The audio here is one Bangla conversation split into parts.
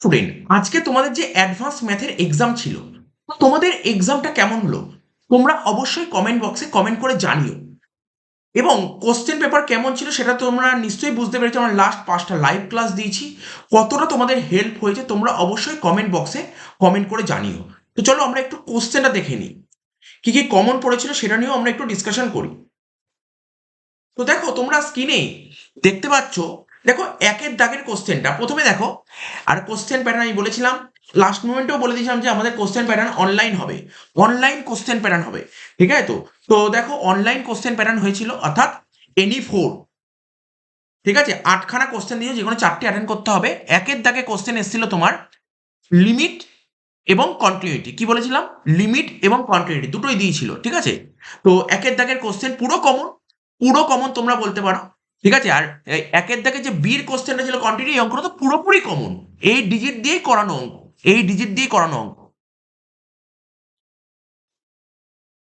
স্টুডেন্ট, আজকে তোমাদের যে অ্যাডভান্স ম্যাথের এক্সাম ছিল, তো তোমাদের এক্সামটা কেমন হলো? তোমরা অবশ্যই কমেন্ট বক্সে কমেন্ট করে জানিও। এবং কোশ্চেন পেপার কেমন ছিল সেটা তোমরা নিশ্চয়ই বুঝতে পেরেছো। আমরা লাস্ট 5টা লাইভ ক্লাস দিয়েছি, কতটা তোমাদের হেল্প হয়েছে তোমরা অবশ্যই কমেন্ট বক্সে কমেন্ট করে জানিও। তো চলো আমরা একটু কোশ্চেনটা দেখে নিই, কি কি কমন পড়েছিল সেটা নিয়েও আমরা একটু ডিসকাশন করি। তো দেখো তোমরা স্ক্রিনে দেখতে পাচ্ছ, দেখো একের দাগের কোশ্চেনটা প্রথমে দেখো। আর কোশ্চেন প্যাটার্ন আমি বলেছিলাম, লাস্ট মোমেন্টেও বলে দিয়েছিলাম যে আমাদের কোশ্চেন প্যাটার্ন অনলাইন হবে, অনলাইন কোশ্চেন প্যাটার্ন হবে। ঠিক আছে? তো তো দেখো অনলাইন কোশ্চেন প্যাটার্ন হয়েছিল, অর্থাৎ এনি 4। ঠিক আছে, 8খানা কোশ্চেন দিয়ে যে কোনো 4টে অ্যাটেন্ড করতে হবে। একের দাগে কোশ্চেন এসেছিল তোমার লিমিট এবং কন্টিনিউটি। কি বলেছিলাম? লিমিট এবং কন্টিনিউটি দুটোই দিয়েছিল। ঠিক আছে, তো একের দাগের কোশ্চেন পুরো কমন, পুরো কমন তোমরা বলতে পারো। ঠিক আছে, আর এই একের দাগে যে বীর কোশ্চেনটা ছিল কন্টিনিউটি, এই অঙ্কটা তো পুরোপুরি কমন। এই ডিজিট দিয়েই করানো অঙ্ক, এই ডিজিট দিয়েই করানো অঙ্ক।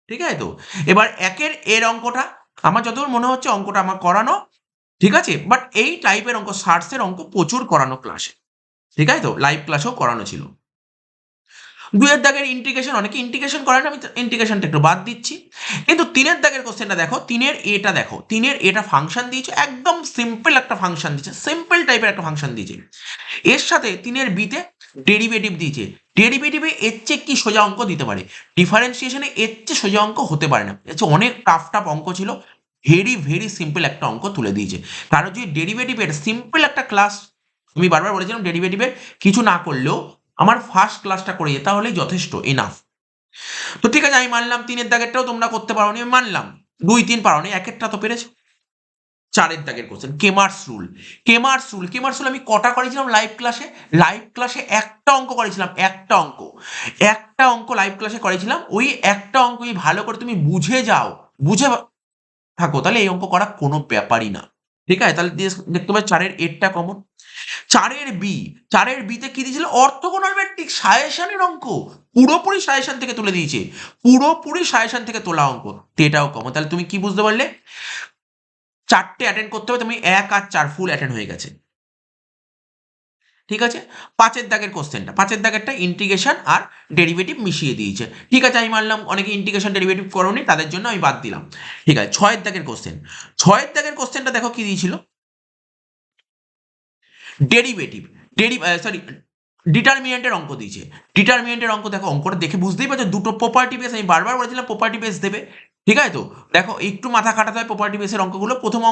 ঠিক আছে, তো এবার একের এর অঙ্কটা আমার যতদূর মনে হচ্ছে অঙ্কটা আমার করানো। ঠিক আছে, বাট এই টাইপের অঙ্ক, সার্টসের অঙ্ক প্রচুর করানো ক্লাসে। ঠিক আছে, তো লাইভ ক্লাসেও করানো ছিল। দুইয়ের দাগের ইন্টিগ্রেশন, অনেকে ইন্টিগ্রেশন করেন, আমি ইন্টিগ্রেশনটা একটু বাদ দিচ্ছি। কিন্তু তিনের দাগের কোশ্চেনটা দেখো, তিনের এটা দেখো, তিনের এটা ফাংশন দিয়েছে, একদম সিম্পল একটা ফাংশন দিয়েছে, সিম্পল টাইপের একটা ফাংশন দিয়েছে। এর সাথে তিনের বিতে ডেরিভেটিভ দিয়েছে। ডেরিভেটিভে এর চেয়ে কি সোজা অঙ্ক দিতে পারে? ডিফারেন্সিয়েশনে এর চেয়ে সোজা অঙ্ক হতে পারে না। এর চেয়ে অনেক টাফ টাফ অঙ্ক ছিল, ভেরি ভেরি সিম্পল একটা অঙ্ক তুলে দিয়েছে। কারণ যদি ডেরিভেটিভের সিম্পল একটা ক্লাস, আমি বারবার বলেছিলাম ডেরিভেটিভের কিছু না করলেও আমার ফার্স্ট ক্লাসটা করে যেতে হলেই যথেষ্ট, এনাফ। তো ঠিক আছে, আমি মানলাম তিনের দাগেরটাও তোমরা করতে পারো নি, আমি মানলাম। 2 3 পারো নি, একেরটা তো পেরেছো। চারের দাগের কোশ্চেন কেমার্স রুল। কেমার্স রুল আমি কটা করেছিলাম লাইভ ক্লাসে? লাইভ ক্লাসে একটা অঙ্ক করেছিলাম, একটা অঙ্ক, একটা অঙ্ক লাইভ ক্লাসে করেছিলাম। ওই একটা অঙ্ক ভালো করে তুমি বুঝে যাও, বুঝে থাকো, তাহলে এই অঙ্ক করা কোনো ব্যাপারই না। ঠিক আছে, তাহলে দেখতে পাচ্ছ চারের এরটা কমন। চারের বি, চারের বিতে কি দিয়েছিল? অর্থোগোনাল ম্যাট্রিক্স, সাজেশনের অঙ্ক, পুরোপুরি সাজেশন থেকে তুলে দিয়েছে, পুরোপুরি সাজেশন থেকে তোলা অঙ্ক। তো এটাও কমন। তাহলে তুমি কি বুঝতে পারলে? 4টে অ্যাটেন্ড করতে হবে, তুমি 1 আর 4 ফুল অ্যাটেন্ড হয়ে গেছে। ঠিক আছে, পাঁচের দাগের কোশ্চেনটা, পাঁচের দাগেরটা ইন্টিগ্রেশন আর ডেরিভেটিভ মিশিয়ে দিয়েছে। ঠিক আছে, আমি মানলাম অনেকে ইন্টিগ্রেশন ডেরিভেটিভ করোনি, তাদের জন্য আমি বাদ দিলাম। ঠিক আছে, ছয়ের দাগের কোশ্চেন, ছয়ের দাগের কোশ্চেনটা দেখো কি দিয়েছিল? ডেরিভেটিভ, সরি, ডিটারমিনেন্টের অঙ্ক দিয়েছে। ডিটারমিনেন্টের অঙ্ক দেখো, অঙ্কটা দেখে বুঝতেই পারছো দুটো প্রপার্টি বেস, আমি বারবার বলেছিলাম প্রপার্টি বেস দেবে। ঠিক আছে, তো দেখো একটু মাথা খাটাতে হয় প্রপার্টি বেসের অঙ্কগুলো। প্রথম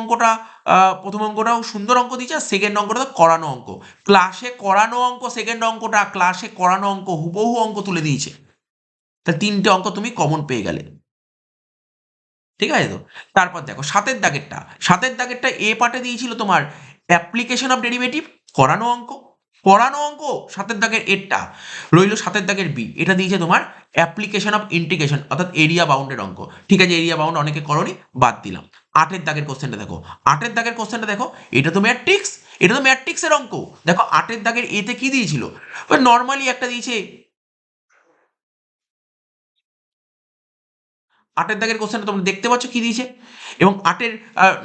অঙ্কটাও সুন্দর অঙ্ক দিয়েছে, আর সেকেন্ড অঙ্কটা তো করানো অঙ্ক, ক্লাসে করানো অঙ্ক। সেকেন্ড অঙ্কটা ক্লাসে করানো অঙ্ক, হুবহু অঙ্ক তুলে দিয়েছে। তা 3টে অঙ্ক তুমি কমন পেয়ে গেলে। ঠিক আছে, তো তারপর দেখো সাতের দাগেরটা, সাতের দাগেরটা এ পার্টে দিয়েছিল তোমার অ্যাপ্লিকেশন অফ ডেরিভেটিভ, করানো অঙ্ক, করানো অঙ্ক। সাতের দাগের এরটা রইল, সাতের দাগের বি, এটা দিয়েছে তোমার অ্যাপ্লিকেশন অফ ইন্টিগ্রেশন, অর্থাৎ এরিয়া বাউন্ডের অঙ্ক। ঠিক আছে, এরিয়া বাউন্ড অনেকে করনি, বাদ দিলাম। আটের দাগের কোশ্চেনটা দেখো, আটের দাগের কোশ্চেনটা দেখো, এটা তো ম্যাট্রিক্স, এটা তো ম্যাট্রিক্সের অঙ্ক। দেখো আটের দাগের এতে কি দিয়েছিল? নর্মালি একটা দিয়েছে, আটের দাগের কোশ্চেনটা তোমরা দেখতে পাচ্ছ কি দিয়েছে। এবং আটের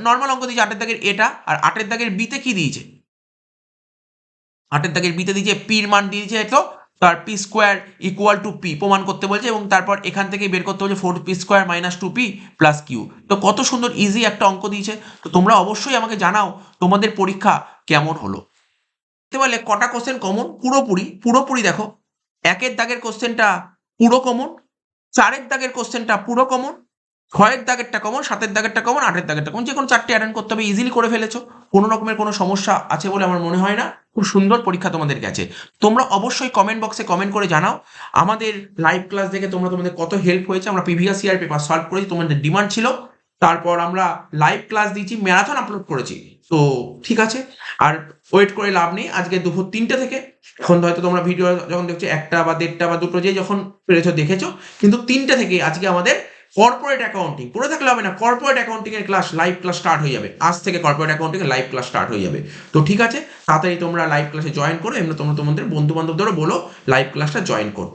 নর্মাল অঙ্ক দিয়েছে আটের দাগের এটা, আর আটের দাগের বিতে কি দিয়েছে? আটের দাগের বিতে দিয়েছে পির মান দিয়েছে, তো তার P square equal to P প্রমাণ করতে বলছে, এবং তারপর এখান থেকেই বের করতে বলছে 4p square minus 2p plus Q. তো কত সুন্দর ইজি একটা অঙ্ক দিয়েছে। তো তোমরা অবশ্যই আমাকে জানাও তোমাদের পরীক্ষা কেমন হলো। দেখতে পারলে কটা কোশ্চেন কমন, পুরোপুরি পুরোপুরি দেখো। একের দাগের কোশ্চেনটা পুরো কমন, চারের দাগের কোশ্চেনটা পুরো কমন, ছয়ের দাগেরটা কমন, সাতের দাগেরটা কমন, আটের দাগেরটা কমন। যে কোনো 4টে অ্যাটেন্ড করতে হবে, ইজিলি করে ফেলেছো। কোনো রকমের কোনো সমস্যা আছে বলে আমার মনে হয় না। খুব সুন্দর পরীক্ষা তোমাদের গেছে। তোমরা অবশ্যই কমেন্ট বক্সে কমেন্ট করে জানাও আমাদের লাইভ ক্লাস দেখে তোমাদের কত হেল্প হয়েছে। আমরা প্রিভিয়াস ইয়ার পেপার সলভ করেছি, তোমাদের ডিমান্ড ছিল। তারপর আমরা লাইভ ক্লাস দিয়েছি, ম্যারাথন আপলোড করেছি। তো ঠিক আছে, আর ওয়েট করে লাভ নেই। আজকে দুপুর 3টে থেকে, এখন হয়তো তোমরা ভিডিও যখন দেখছো 1টা বা 1:30 বা 2টো, যে যখন পেরেছো দেখেছো, কিন্তু 3টে থেকে আজকে আমাদের কর্পোরেট অ্যাকাউন্টিং, পড়ে থাকলে হবে না, কর্পোরেট অ্যাকাউন্টিং এর ক্লাস, লাইভ ক্লাস স্টার্ট হয়ে যাবে আজ থেকে। কর্পোরেট অ্যাকাউন্টিং এর লাইভ ক্লাস স্টার্ট হয়ে যাবে। তো ঠিক আছে, তাড়াতাড়ি তোমরা লাইভ ক্লাসে জয়েন করো, এমনি তোমরা তোমাদের বন্ধু বান্ধবদেরও বলো লাইভ ক্লাসটা জয়েন করো।